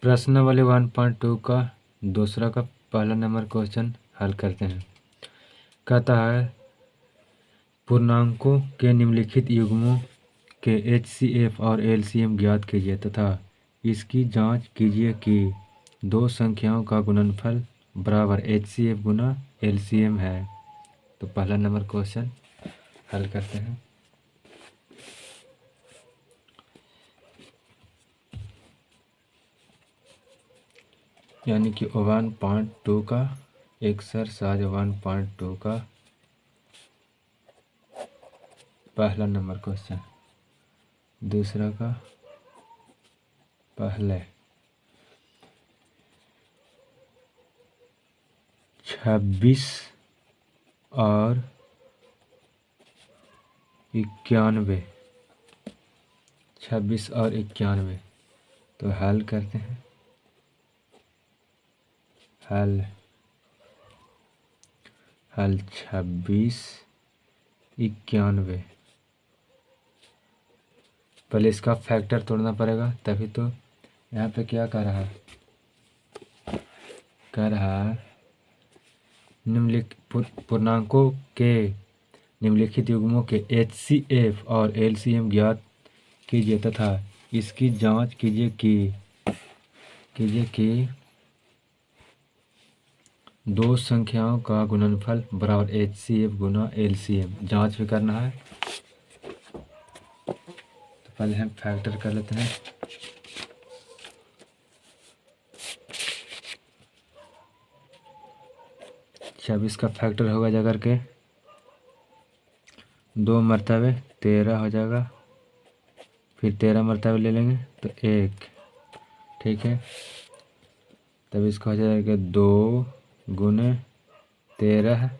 प्रश्नावली 1.2 का दूसरा का पहला नंबर क्वेश्चन हल करते हैं। कहता है पूर्णांकों के निम्नलिखित युग्मों के HCF और LCM ज्ञात कीजिए तथा इसकी जांच कीजिए कि दो संख्याओं का गुणनफल बराबर HCF गुना LCM है। तो पहला नंबर क्वेश्चन हल करते हैं। यानी कि 1.2 का एक्सरसाइज 1.2 का पहला नंबर क्वेश्चन, दूसरा का पहले 26 और 91, 26 और 91। तो हल करते हैं। हल 26 91। पहले इसका फैक्टर तोड़ना पड़ेगा तभी तो। यहाँ पे क्या कर रहा है, कह रहा है निम्नलिखित पूर्णांकों के निम्नलिखित युग्मों के HCF और LCM ज्ञात कीजिए तथा इसकी जांच कीजिए कि दो संख्याओं का गुणनफल बराबर HCF गुना LCM। जांच भी करना है। तो पहले हम फैक्टर कर लेते हैं। छब्बीस का फैक्टर होगा जा करके 2 मरतबे 13 हो जाएगा, फिर 13 मरतबे ले लेंगे तो 1, ठीक है। तब इसका हो जाएगा 2 गुने 13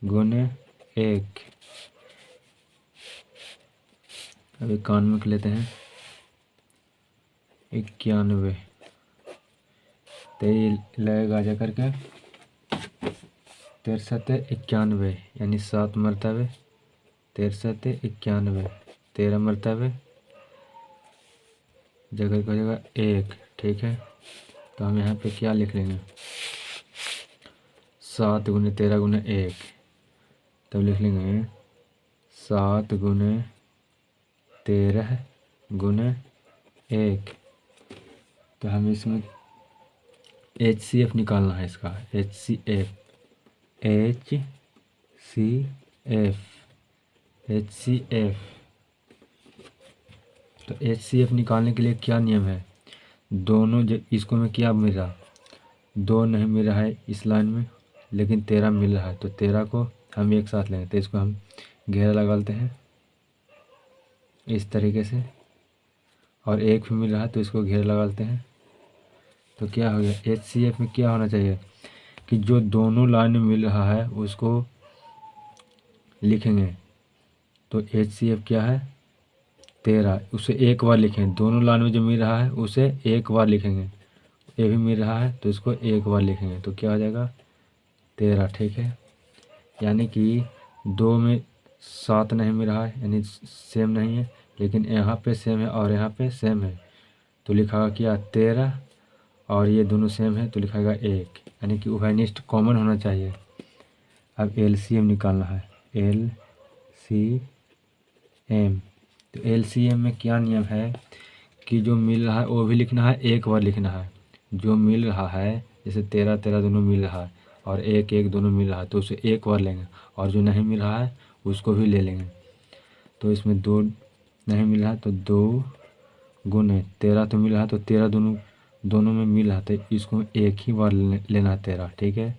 गुने 1। अब 91 के लेते हैं, 91। तो ये लगेगा जा करके 13 91, यानी 7 मरतबे 13 91, 13 मरतबे जगह का जगह 1, ठीक है। तो हम यहाँ पे क्या लिख लेंगे, 7 गुने 13 गुने 1। तब लिख लेंगे 7 गुने 13 गुने 1। तो हमें इसमें HCF निकालना है। इसका HCF तो HCF निकालने के लिए क्या नियम है, दोनों इसको में क्या मिल रहा, 2 नहीं मिल रहा है इस लाइन में, लेकिन 13 मिल रहा है। तो 13 को हम एक साथ लेंगे। तो इसको हम घेरा लगा लेते हैं इस तरीके से, और 1 भी मिल रहा है तो इसको घेरा लगा लेते हैं। तो क्या हो गया, HCF में क्या होना चाहिए कि जो दोनों लाइन में मिल रहा है उसको लिखेंगे। तो HCF क्या है 13, उसे एक बार लिखेंगे। दोनों लाइन में जो मिल रहा है उसे एक बार लिखेंगे। ये भी मिल रहा है तो इसको एक बार लिखेंगे। तो क्या हो जाएगा 13, ठीक है। यानी कि 2 में 7 नहीं मिल रहा है, यानी सेम नहीं है, लेकिन यहाँ पे सेम है और यहाँ पे सेम है। तो लिखा क्या 13, और ये दोनों सेम है तो लिखाएगा 1, यानी कि उभयनिष्ठ कॉमन होना चाहिए। अब LCM निकालना है, LCM। तो LCM में क्या नियम है कि जो मिल रहा है वो भी लिखना है, एक बार लिखना है। जो मिल रहा है जैसे 13 13 दोनों मिल रहा है और 1 1 दोनों मिल रहा है तो उसे एक बार लेंगे, और जो नहीं मिल रहा है उसको भी ले लेंगे। तो इसमें 2 नहीं मिल रहा है तो 2 गुने 13 तो मिल रहा है तो 13 दोनों में मिल रहा है तो इसको एक ही बार लेना है 13, ठीक है।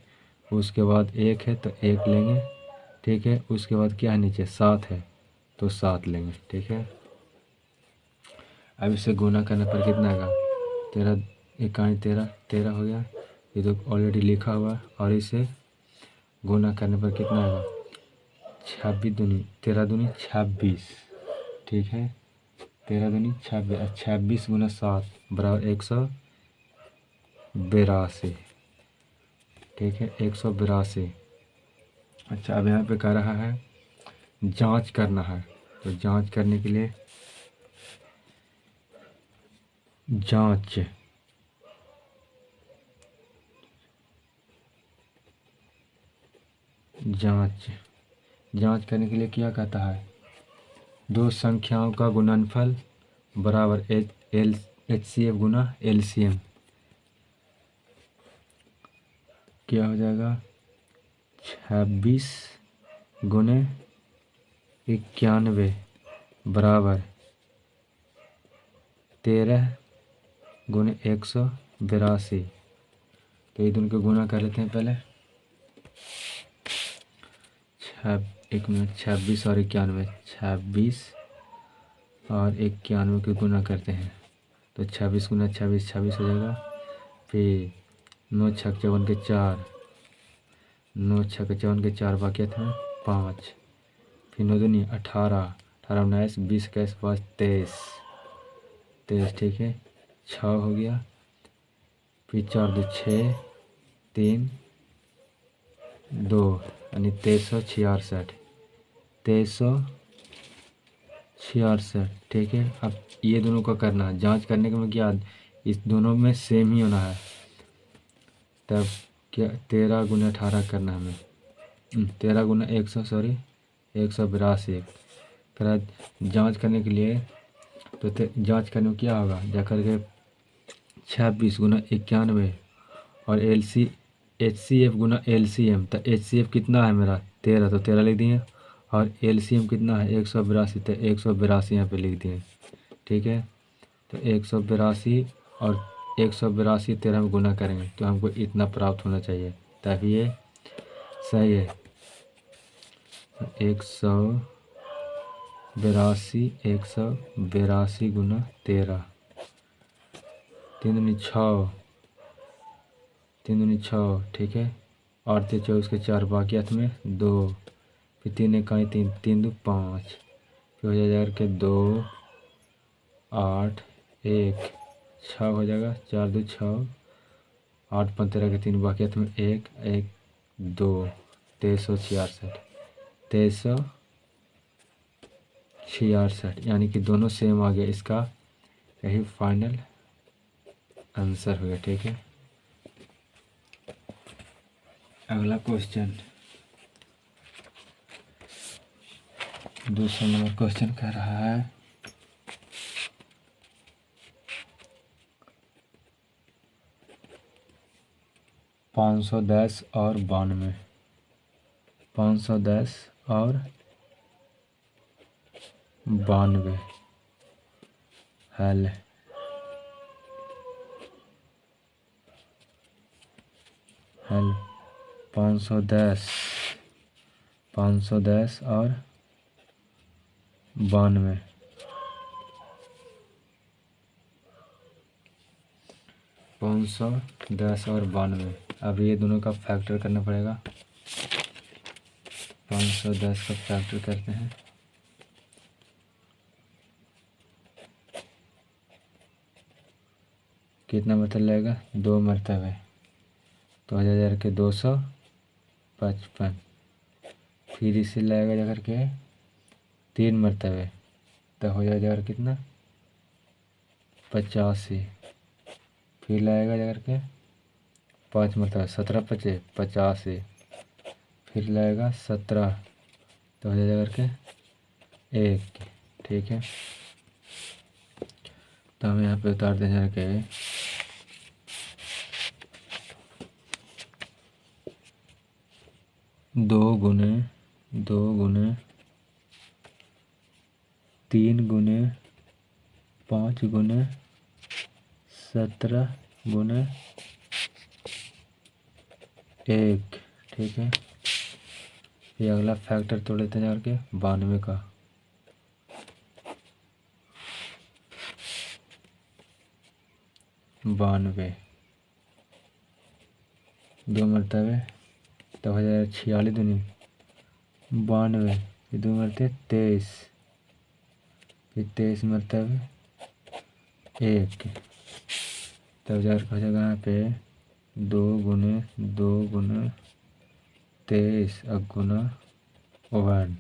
उसके बाद 1 है तो 1 लेंगे, ठीक है। उसके बाद क्या है नीचे 7 है तो 7 लेंगे, ठीक है। अब इसे गुना करने पर कितना आएगा, 13 इकाई 13 13 हो गया, ये तो ऑलरेडी लिखा हुआ है। और इसे गुना करने पर कितना आएगा 26 दूनी 13 दूनी 26, ठीक है। 13 दूनी 26, 26 गुना 7 बराबर 182, ठीक है, 182। अच्छा, अब यहाँ पे कह रहा है जांच करना है। तो जांच करने के लिए जांच जांच जांच करने के लिए क्या कहता है, दो संख्याओं का गुणनफल बराबर HCF गुना LCM। क्या हो जाएगा, 26 गुने 91 बराबर 13 गुने 182। तो ये दोनों को गुना कर लेते हैं पहले। 26 और 91, 26 और 91 के गुना करते हैं तो 26 गुना 26 26 हो जाएगा। फिर 9 छक 54 के 4, 9 छक 54 के 4 बाकी में 5, फिर 9 दूनी 18, 18 19 20 21 5 23, 23 ठीक है। 6 हो गया, फिर 4 2 6 3 2 यानी 2366, 2366 ठीक है। अब ये दोनों का करना है, जांच करने के में क्या, इस दोनों में सेम ही होना है। तब क्या 13 गुना 18 करना है हमें, 13 गुना 100 सॉरी 182। फिर जांच करने के लिए तो जांच करने में क्या होगा, जाकर के 26 गुना 91 और HCF गुना LCM। तो HCF कितना है मेरा 13, तो 13 लिख दिए, और LCM कितना है 182, तो 182 यहाँ पे लिख दिए ठीक है। तो 182 और 182 13 में गुना करेंगे तो हमको इतना प्राप्त होना चाहिए, तभी ये सही है। 182 गुना 13, 3 दूनी 6, 3 दूनी 6 ठीक है। 8 से 24 के 4 बाकी हाथ में 2, फिर 3 इकाई 3, 3 2 5, फिर हो जाएगा के 2 8 1 6 हो जाएगा, 4 2 6, 8 5 13 के 3 बाकी हाथ में 1 1 2, 2366, 2366 यानी कि दोनों सेम आ गया। इसका यही फाइनल आंसर हो गया ठीक है। अगला क्वेश्चन, दूसरा नंबर क्वेश्चन कह रहा है 510 और 92, 510 और 92 हल। हल 510 और 92, 510 और 92। अब ये दोनों का फैक्टर करना पड़ेगा। 510 का फैक्टर करते हैं, कितना मतलब लगेगा 2 मरतबे, तो 1000 के 255, फिर इसे लगेगा जाकर के 3 मरतबे, तो हो जाएगा कितना 85, फिर लगेगा जाकर के 5 मरतबे 17 5 85, फिर लगेगा 17, तो हो जाएगा करके 1 ठीक है। तो हम यहाँ पे उतार दें जाके 2 गुने 3 गुने 5 गुने 17 गुने 1 ठीक है। ये अगला फैक्टर तोड़ लेते हैं जाकर के 92 का, 92 2 मरतबे, तो हो जाएगा 46 दूनी 92, फिर 2 मरतबे 23, फिर 23 मरतबे 1, तब हो जाएगा यहाँ पे 2 गुने 23 और गुना 1।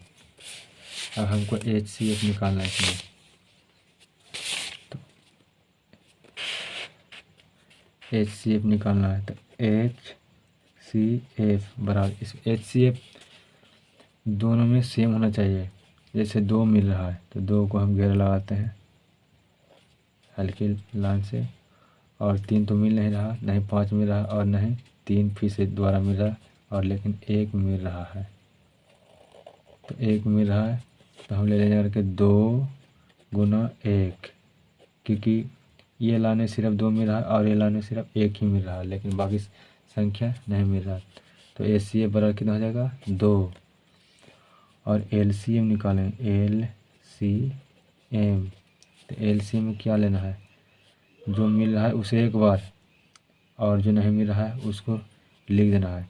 अब हमको HCF निकालना है इसमें, तो HCF निकालना है, तो HCF बराबर इस HCF दोनों में सेम होना चाहिए। जैसे 2 मिल रहा है तो 2 को हम घेरा लगाते हैं हल्की लाइन से, और 3 तो मिल नहीं रहा, नहीं 5 मिल रहा और नहीं 3 फिर से दोबारा मिल रहा, और लेकिन 1 मिल रहा है। तो 1 मिल रहा है तो हम ले लेंगे करके 2 गुना 1, क्योंकि ये लाने सिर्फ 2 मिल रहा है और ये लाने सिर्फ 1 ही मिल रहा है, लेकिन बाकी संख्या नहीं मिल रहा। तो HCF बराबर कितना हो जाएगा 2, और LCM निकालें LCM। तो LCM में क्या लेना है, जो मिल रहा है उसे एक बार और जो नहीं मिल रहा है उसको लिख देना है।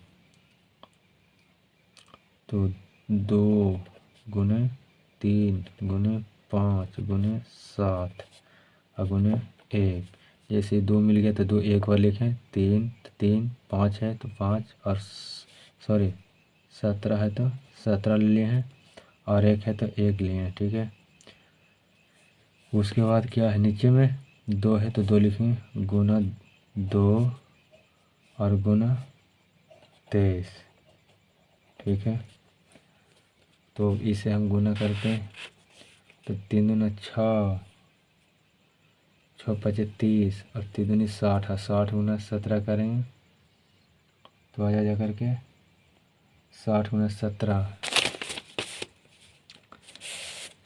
तो 2 गुने 3 गुने 5 गुने 7 और गुने 1। जैसे 2 मिल गया तो 2 एक बार लिखें, 3 तो 3, 5 है तो 5, और सॉरी 17 है तो 17 ले लिए हैं, और 1 है तो 1 लिए हैं। ठीक है, उसके बाद क्या है, नीचे में 2 है तो 2 लिखेंगे, गुना 2 और गुना 23। ठीक है, तो इसे हम गुना करते हैं तो 3 दूना 6, 6 5 30 और 3 दूनी 60 है, 60 गुना 17 करेंगे तो आ जा करके 60 गुना 17,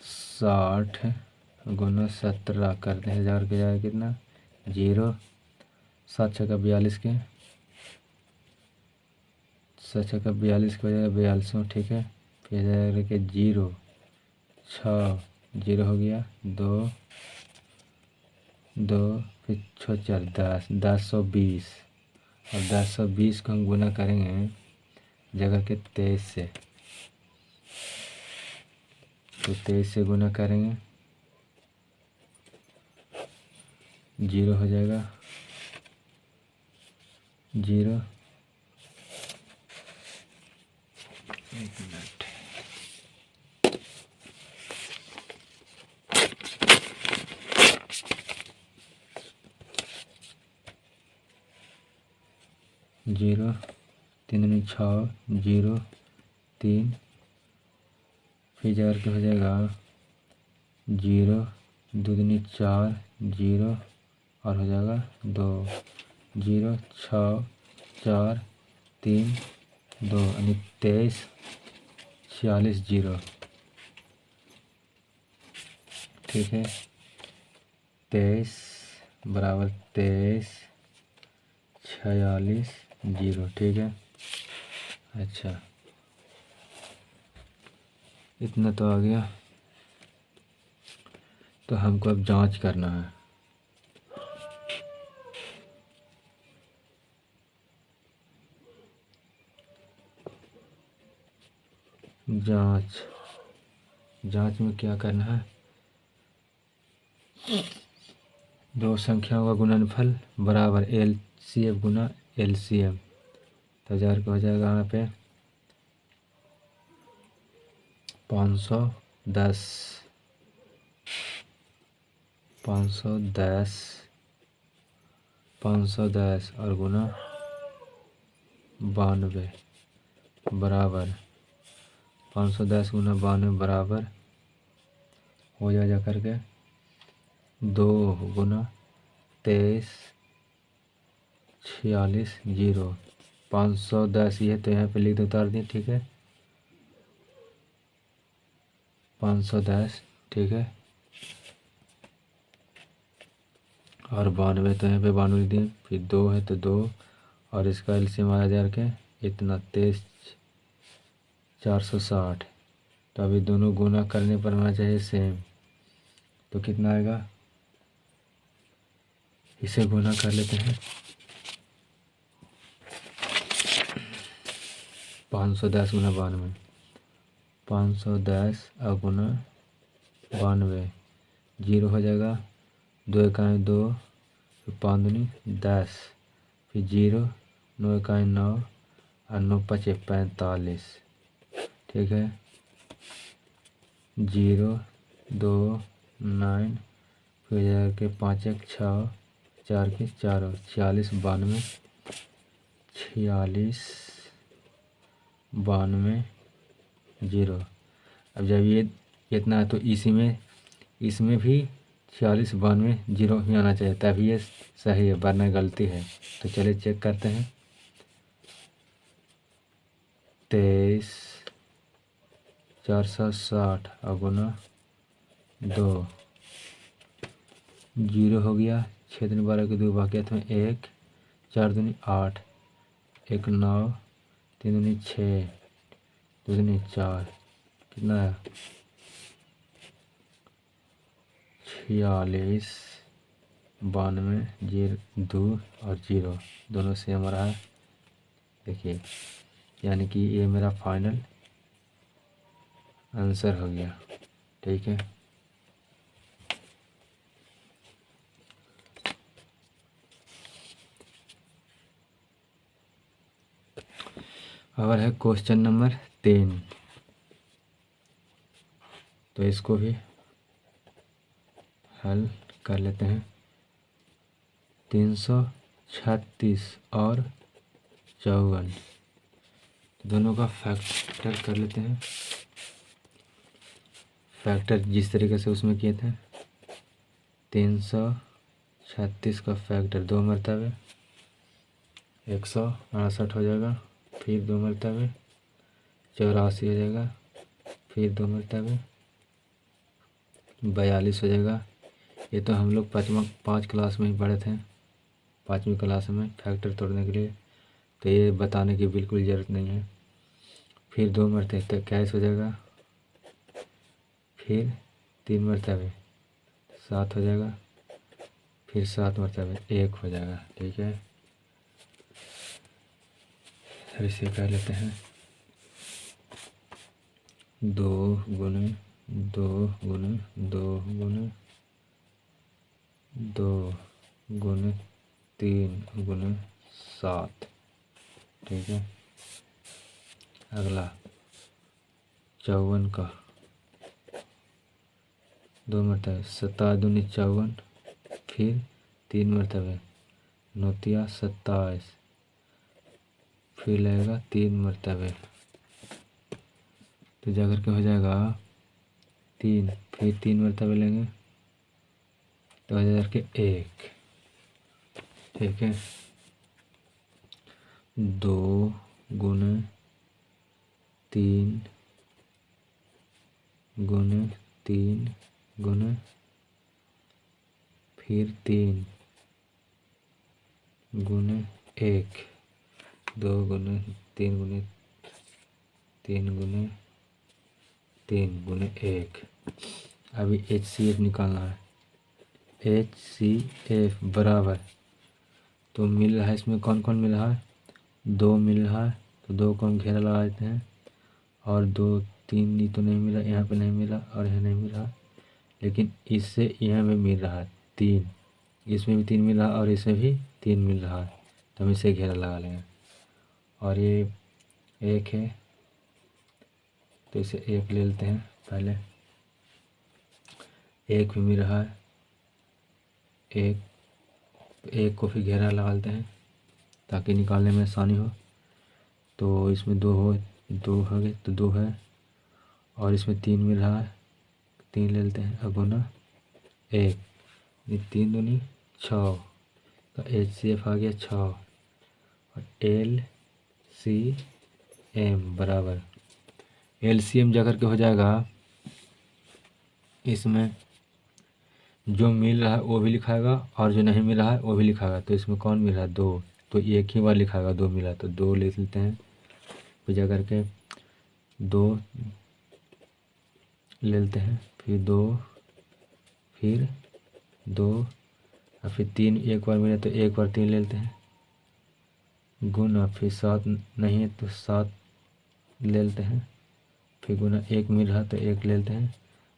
60 गुना 17 करते हैं, हजार के जाएगा कितना 0, 7 छक्का 42 के, 7 छक्का 42 के हो जाएगा 42। ठीक है, फिर जाएगा कि 0 6 0 हो गया, 2 2 फिर 6 4 10, 1020, और 1020 को हम गुना करेंगे जगह के 23 से, तो 23 से गुना करेंगे 0 हो जाएगा 0, 1 मिनट, 0 3 दूनी 6 0 3, फिर जार के हो जाएगा 0 2 दूनी 4 0, और हो जाएगा 2 0 6 4 3 2, यानी 23 46 0। ठीक है, 23 बराबर 23 46 0। ठीक है, अच्छा इतना तो आ गया, तो हमको अब जांच करना है। जांच में क्या करना है, दो संख्याओं का गुणनफल बराबर LCF गुना LCM। तो 1000 का हो जाएगा यहाँ पे 510, 510 510 और गुना 92 बराबर 510 गुना 92 बराबर हो जा करके 2 गुना 23 46 0। 510 ये तो यहाँ पे लिख दो, उतार दिए। ठीक है, 510। ठीक है, और 92 तो यहाँ पे 92 दिए, फिर 2 है तो 2, और इसका एलसीएम आ जा के इतना 23 460। तो अभी दोनों गुना करने पर होना चाहिए सेम, तो कितना आएगा, इसे गुना कर लेते हैं। 510 गुना 92, 510 और गुना 92, 0 हो जाएगा, 2 इकाई 2, फिर 5 दूनी 10, फिर 0, 9 इकाई 9 और 9 पचे 45। ठीक है, 0 2 9, फिर जाकर के 5 1 6 4 के 4 46 92 46 92 0। अब जब ये इतना है तो इसमें भी 46 92 जीरो ही आना चाहिए, तभी ये सही है, वरना गलती है। तो चलिए चेक करते हैं। 23 460 और गुना 2, 0 हो गया। 6 दूनी 12 के 2 बाकी में 1, 4 दूनी 8, 1 9, 3 दूनी 6, 2 दूनी 4, कितना है 46 92 0 2 और 0 दोनों सेम आ रहा है। देखिए, यानी कि ये मेरा फाइनल आंसर हो गया। ठीक है, और है क्वेश्चन नंबर 3। तो इसको भी हल कर लेते हैं। 336 और 54 दोनों का फैक्टर कर लेते हैं। फैक्टर जिस तरीके से उसमें किए थे, 336 का फैक्टर 2 मरतबे 168 हो जाएगा, फिर 2 मरतबे 84 हो जाएगा, फिर 2 मरतबे 42 हो जाएगा। ये तो हम लोग 5 क्लास में ही पढ़े थे, 5वीं क्लास में फैक्टर तोड़ने के लिए, तो ये बताने की बिल्कुल ज़रूरत नहीं है। फिर 2 मरतबे तो 21 हो जाएगा, फिर 3 मरतबे 7 हो जाएगा, फिर 7 मरतबे 1 हो जाएगा। ठीक है, अब इसे कर लेते हैं। 2 गुने 2 गुने 2 गुने 2 गुने 3 गुने 7। ठीक है, अगला 54 का 2 मरतबे 7 दूनी 54, फिर 3 मरतबे 9 तिया 27, फिर लगेगा 3 मरतबे, तो जाकर के हो जाएगा 3, फिर 3 मरतबे लेंगे तो हो जाकर के 1। ठीक है, 2 गुने 3 गुने 3 गुने फिर 3 गुने 1, 2 गुने 3 गुने 3 गुने 3 गुने 1। अभी HCF निकालना है। HCF बराबर, तो मिल रहा है इसमें कौन कौन मिल रहा है, 2 मिल रहा है, तो 2 को हम घेरा लगा देते हैं, और 2 3 ही तो नहीं मिला, यहाँ पे नहीं मिला और यहाँ नहीं मिला, लेकिन इससे यहाँ में मिल रहा है 3, इसमें भी 3 मिल रहा है और इसमें भी 3 मिल रहा है, तो हम इसे घेरा लगा लेंगे। और ये 1 है, तो इसे 1 ले लेते हैं। पहले 1 भी मिल रहा है, 1 को फिर घेरा लगा लेते हैं ताकि निकालने में आसानी हो। तो इसमें 2 हो गए, तो 2 है, और इसमें 3 मिल रहा है, 3 ले लेते हैं। अब गुना 1, 3 दूनी 6, तो HCF आ गया 6, और LCM बराबर, LCM जाकर के हो जाएगा, इसमें जो मिल रहा है वो भी लिखाएगा और जो नहीं मिल रहा है वो भी लिखाएगा। तो इसमें कौन मिल रहा है, 2, तो एक ही बार लिखाएगा, 2 मिला तो 2 लिख लेते हैं। फिर जा करके 2 ले लेते हैं, फिर 2, फिर 2 और फिर 3, एक बार मिला तो एक बार 3 ले लेते हैं, गुना फिर 7 नहीं है तो 7 ले लेते हैं, फिर गुना 1 मिल रहा तो 1 ले लेते हैं।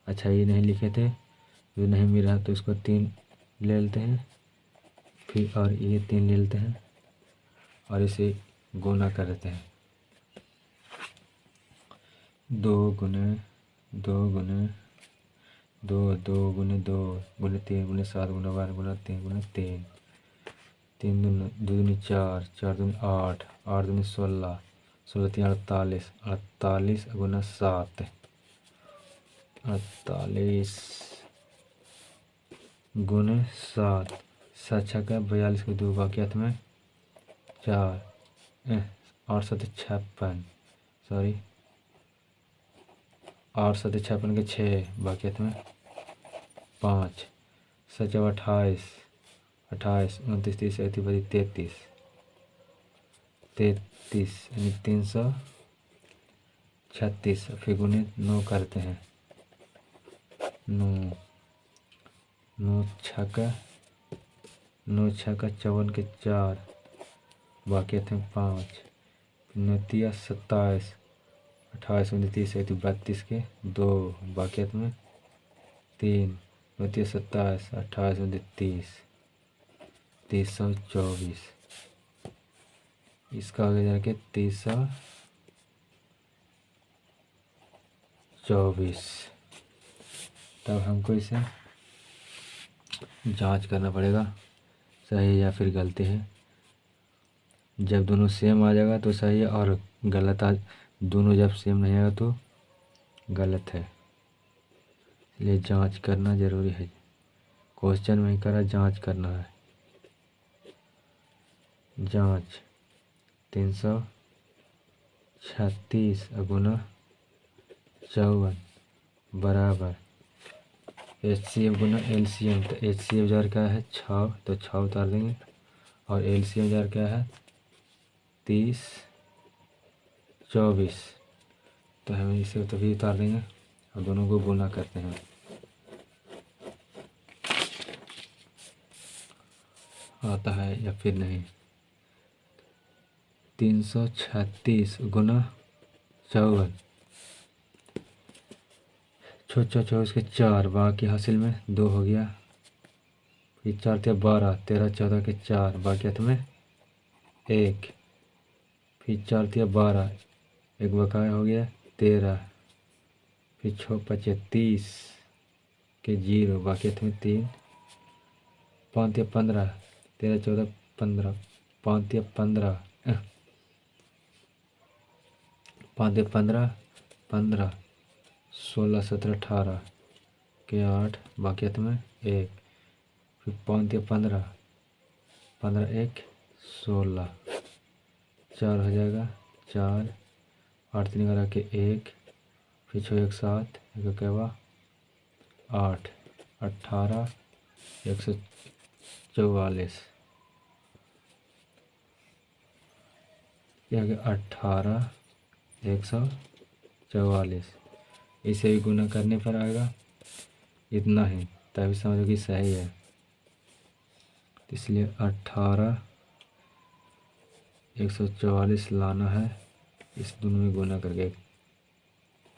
अच्छा, ये नहीं लिखे थे, जो नहीं मिल रहा तो इसको 3 ले लेते हैं, फिर और ये 3 ले लेते हैं और इसे गुना कर देते हैं। 2 गुने 2 गुने 2 2 गुने 2 गुने 3 गुने 7 गुने 12 गुना 3 गुने 3, 3 दूनी 4, 4 दूनी 8, 8 दूनी 16, 16×3 = 48 गुना 7, 48 गुने 7, 7 का 42 के 2 बाकी हाथ में 4, 8 7 56, सॉरी 8 7 56 के 6 बाकी हाथ में 5, 7 28, 28 29 30 33, 33 यानी 336। फिर गुने 9 करते हैं, 9 9 छक्का 54 के 4 बाकी थे 5, 9 27, 28 29 32 के 2 बाकी में 3, 9 27, 28 29 324। इसका आगे जाके 324। तब हमको इसे जांच करना पड़ेगा सही या फिर गलती है। जब दोनों सेम आ जाएगा तो सही है, और गलत दोनों जब सेम नहीं आएगा तो गलत है। इसलिए जांच करना ज़रूरी है। क्वेश्चन में ही करा जांच करना है। जांच 336 गुना 54 बराबर HCF गुना LCM। तो HCF जार क्या है 6, तो 6 उतार देंगे, और LCM जार क्या है 30 24, तो हम इसे तो भी उतार देंगे और दोनों को गुना करते हैं। आता है या फिर नहीं। 336 गुना 54, 24 के 4 बाकी हासिल में 2 हो गया, फिर 4 × 12, 13 14 के 4 बाकी हाथ में 1, फिर 4 × 12 एक बकाया हो गया 13, फिर 6 5 30 के 0 बाकी हाथ में 3, 5 × 15, 13 14 15, 5 × 15, 5 × 15 15, 16 17 18 के 8 बाकी हाथ में 1, फिर 5 × 15 15 1 16, 4 हो जाएगा 4, 8 3 11 के 1, फिर 6 1 7 1 के 8, 18 144, यह 18 144। इसे भी गुना करने पर आएगा इतना ही, तभी समझो कि सही है। इसलिए 18 144 लाना है, इस दोनों में गुना करके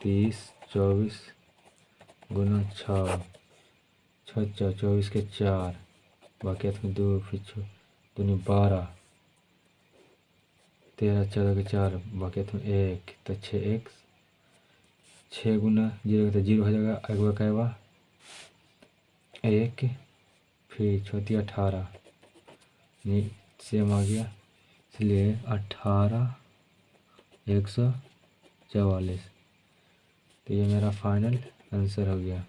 30 24 गुना 6 6 24 के 4 बाकी में 2, फिर 2 12, 13 14 के 4 बाकी में 1, तो 6 1 6 गुना 0 तो 0 हो जाएगा, एक बकाया 1, फिर 6 18 सेम आ गया, इसलिए 18 144। तो ये मेरा फाइनल आंसर हो गया।